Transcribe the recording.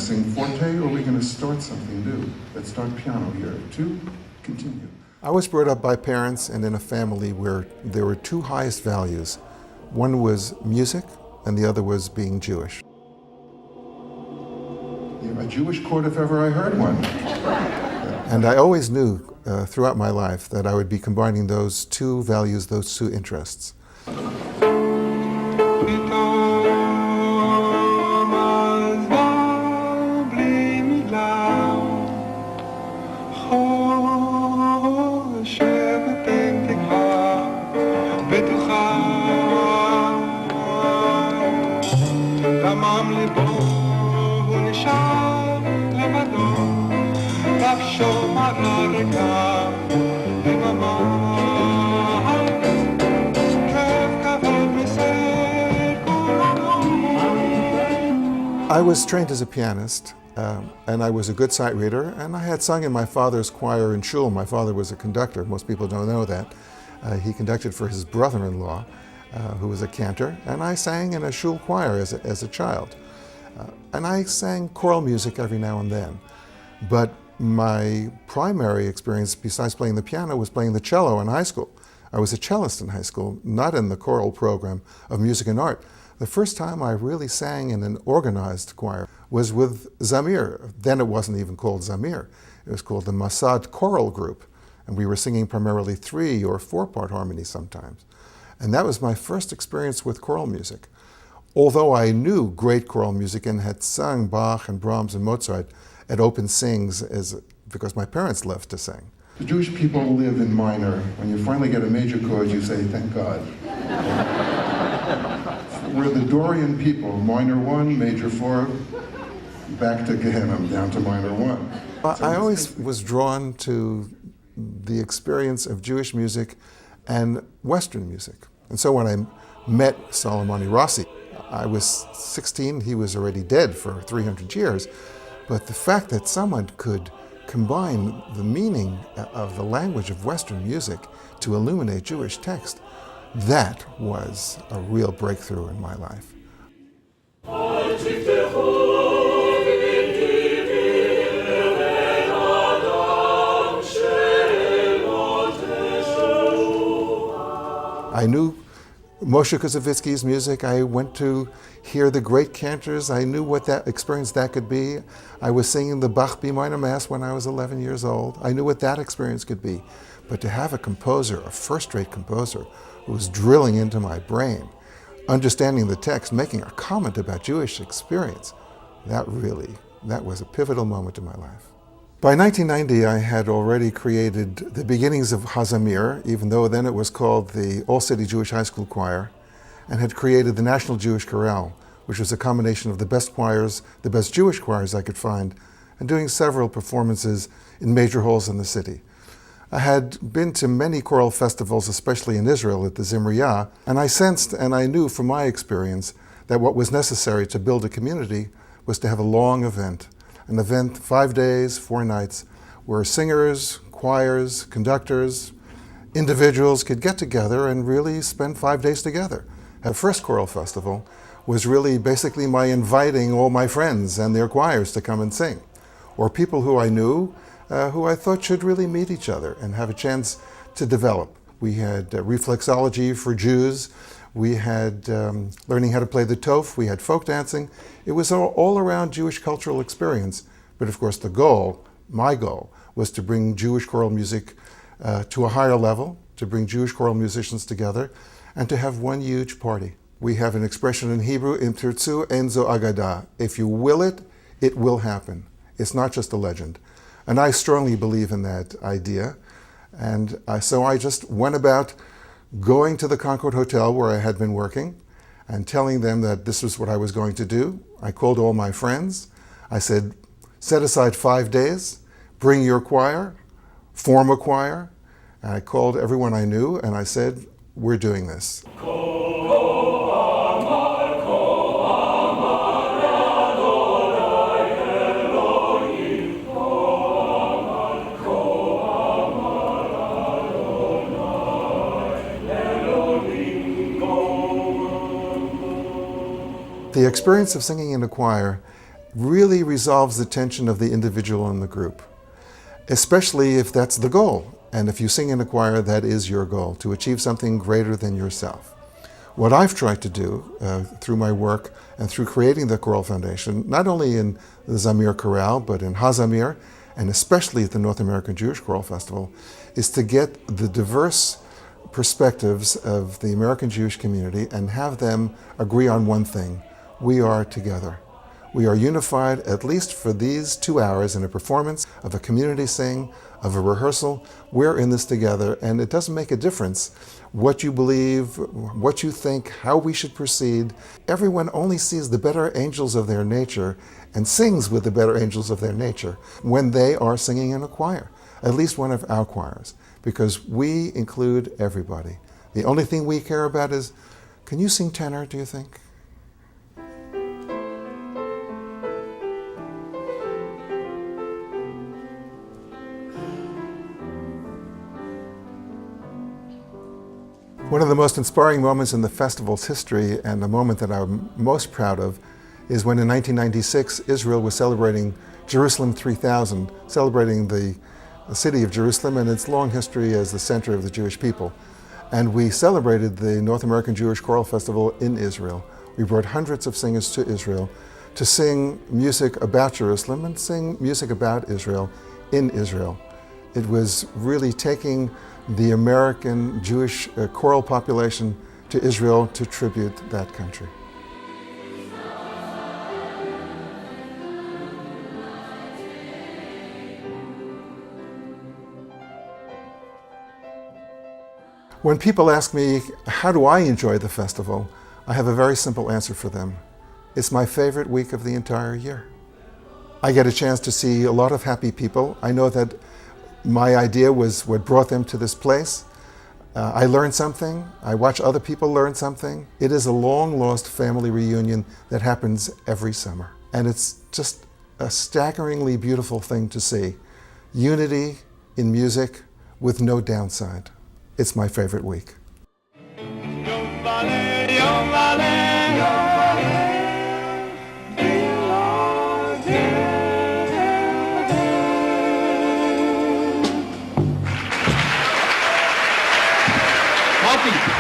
to sing forte, or are we going to start something new? Let's start piano here. 2, continue. I was brought up by parents and in a family where there were 2 highest values. One was music, and the other was being Jewish. A Jewish chord if ever I heard one. And I always knew throughout my life that I would be combining those 2 values, those 2 interests. I was trained as a pianist, and I was a good sight reader, and I had sung in my father's choir in shul. My father was a conductor. Most people don't know that. He conducted for his brother-in-law, who was a cantor, and I sang in a shul choir as a child. And I sang choral music every now and then. But my primary experience, besides playing the piano, was playing the cello in high school. I was a cellist in high school, not in the choral program of music and art. The first time I really sang in an organized choir was with Zamir. Then it wasn't even called Zamir. It was called the Mossad Choral Group. And we were singing primarily 3- or 4-part harmonies sometimes. And that was my first experience with choral music. Although I knew great choral music and had sung Bach and Brahms and Mozart at open sings because my parents loved to sing. The Jewish people live in minor. When you finally get a major chord, you say, thank God. We're the Dorian people, minor 1, major 4, back to Gehenna, down to minor 1. I always was drawn to the experience of Jewish music and Western music. And so when I met Solomon Rossi, I was 16, he was already dead for 300 years. But the fact that someone could combine the meaning of the language of Western music to illuminate Jewish text, that was a real breakthrough in my life. I knew Moshe Kozovitsky's music. I went to hear the great cantors. I knew what that experience that could be. I was singing the Bach B minor Mass when I was 11 years old. I knew what that experience could be. But to have a composer, a first-rate composer, who was drilling into my brain, understanding the text, making a comment about Jewish experience, that was a pivotal moment in my life. By 1990, I had already created the beginnings of Hazamir, even though then it was called the All-City Jewish High School Choir, and had created the National Jewish Choral, which was a combination of the best choirs, the best Jewish choirs I could find, and doing several performances in major halls in the city. I had been to many choral festivals, especially in Israel at the Zimriya, and I sensed and I knew from my experience that what was necessary to build a community was to have a long event. An event, 5 days, 4 nights, where singers, choirs, conductors, individuals could get together and really spend 5 days together. The first choral festival was really basically my inviting all my friends and their choirs to come and sing, or people who I knew, who I thought should really meet each other and have a chance to develop. We had reflexology for Jews. We had learning how to play the toph. We had folk dancing. It was all around Jewish cultural experience. But of course the goal, my goal, was to bring Jewish choral music to a higher level, to bring Jewish choral musicians together, and to have one huge party. We have an expression in Hebrew, Im tirtzu ein zo agada. If you will it, it will happen. It's not just a legend. And I strongly believe in that idea. And so I just went about going to the Concord Hotel where I had been working and telling them that this was what I was going to do. I called all my friends. I said, set aside 5 days, bring your choir, form a choir. And I called everyone I knew and I said, we're doing this. The experience of singing in a choir really resolves the tension of the individual in the group, especially if that's the goal. And if you sing in a choir, that is your goal, to achieve something greater than yourself. What I've tried to do through my work and through creating the Choral Foundation, not only in the Zamir Chorale, but in Hazamir, and especially at the North American Jewish Choral Festival, is to get the diverse perspectives of the American Jewish community and have them agree on one thing: we are together. We are unified, at least for these 2 hours in a performance of a community sing, of a rehearsal. We're in this together, and it doesn't make a difference what you believe, what you think, how we should proceed. Everyone only sees the better angels of their nature and sings with the better angels of their nature when they are singing in a choir, at least one of our choirs, because we include everybody. The only thing we care about is, can you sing tenor, do you think? One of the most inspiring moments in the festival's history, and the moment that I'm most proud of, is when in 1996 Israel was celebrating Jerusalem 3000, celebrating the city of Jerusalem and its long history as the center of the Jewish people. And we celebrated the North American Jewish Choral Festival in Israel. We brought hundreds of singers to Israel to sing music about Jerusalem and sing music about Israel in Israel. It was really taking the American Jewish choral population to Israel to tribute that country. When people ask me, how do I enjoy the festival? I have a very simple answer for them. It's my favorite week of the entire year. I get a chance to see a lot of happy people. I know that my idea was what brought them to this place. I learned something. I watch other people learn something. It is a long-lost family reunion that happens every summer. And it's just a staggeringly beautiful thing to see. Unity in music with no downside. It's my favorite week. Coffee.